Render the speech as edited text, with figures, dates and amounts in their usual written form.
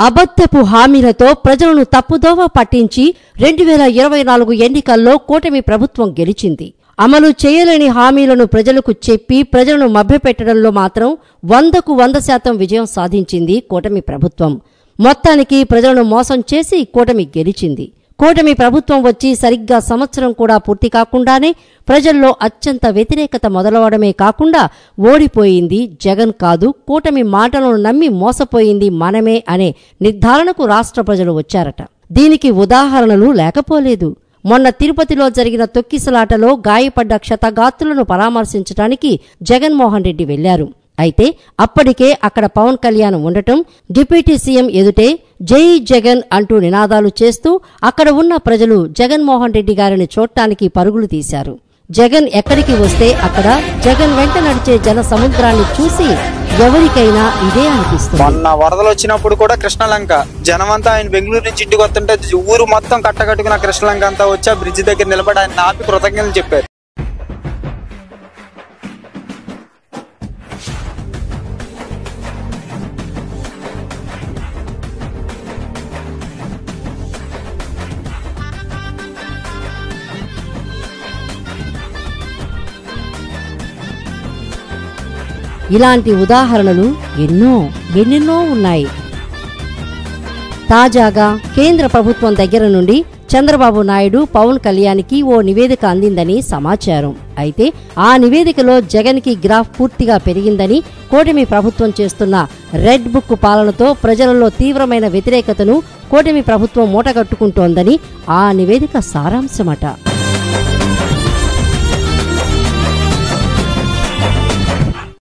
అబద్ధపు హామీలతో ప్రజలను తప్పుదోవ పట్టించి 2024 ఎన్నికల్లో కూటమి ప్రభుత్వం గెలిచింది. అమలు చేయలేని హామీలను ప్రజలకు చెప్పి ప్రజలను మభ్యపెట్టడంలో మాత్రం 100కు 100% విజయం సాధించింది కూటమి ప్రభుత్వం. మొత్తానికి ప్రజలను మోసం చేసి కూటమి గెలిచింది. కూటమి ప్రభుత్వం వచ్చి సరిగ్గా సంవత్సరం కూడా పూర్తి కాకుండానే ప్రజల్లో అత్యంత వ్యతిరేకత మొదలవడమే కాకుండా ఓడిపోయింది జగన్ కాదు, కూటమి మాటలను నమ్మి మోసపోయింది మనమే అనే నిర్ధారణకు రాష్ట్ర ప్రజలు వచ్చారట. దీనికి ఉదాహరణలు లేకపోలేదు. మొన్న తిరుపతిలో జరిగిన తొక్కిసలాటలో గాయపడ్డ క్షతగాత్రులను పరామర్శించడానికి జగన్మోహన్ రెడ్డి వెళ్లారు. అయితే అప్పటికే అక్కడ పవన్ కళ్యాణ్ ఉండటం, డిప్యూటీ సీఎం ఎదుటే జై జగన్ అంటూ నినాదాలు చేస్తూ అక్కడ ఉన్న ప్రజలు జగన్మోహన్ రెడ్డి గారిని చూడటానికి పరుగులు తీశారు. జగన్ ఎక్కడికి వస్తే అక్కడ జగన్ వెంట నడిచే జన సముద్రాన్ని చూసి ఎవరికైనా ఇదే అనిపిస్తుంది. మొన్న వరదలు వచ్చినప్పుడు కూడా కృష్ణలంక జనమంతా ఆయన బెంగళూరు నుంచి ఇంటికి వస్తుంటే ఊరు మొత్తం కట్టకట్టుకున్న కృష్ణలంక అంతా వచ్చి ఆ బ్రిడ్జి దగ్గర నిలబడి ఆయన ఆపి కృతజ్ఞతలు చెప్పారు. ఇలాంటి ఉదాహరణలు ఎన్నెన్నో ఉన్నాయి. తాజాగా కేంద్ర ప్రభుత్వం దగ్గర నుండి చంద్రబాబు నాయుడు పవన్ కళ్యాణ్కి ఓ నివేదిక అందిందని సమాచారం. అయితే ఆ నివేదికలో జగన్కి గ్రాఫ్ పూర్తిగా పెరిగిందని, కూటమి ప్రభుత్వం చేస్తున్న రెడ్ బుక్ పాలనతో ప్రజలలో తీవ్రమైన వ్యతిరేకతను కూటమి ప్రభుత్వం మూటగట్టుకుంటోందని ఆ నివేదిక సారాంశమట.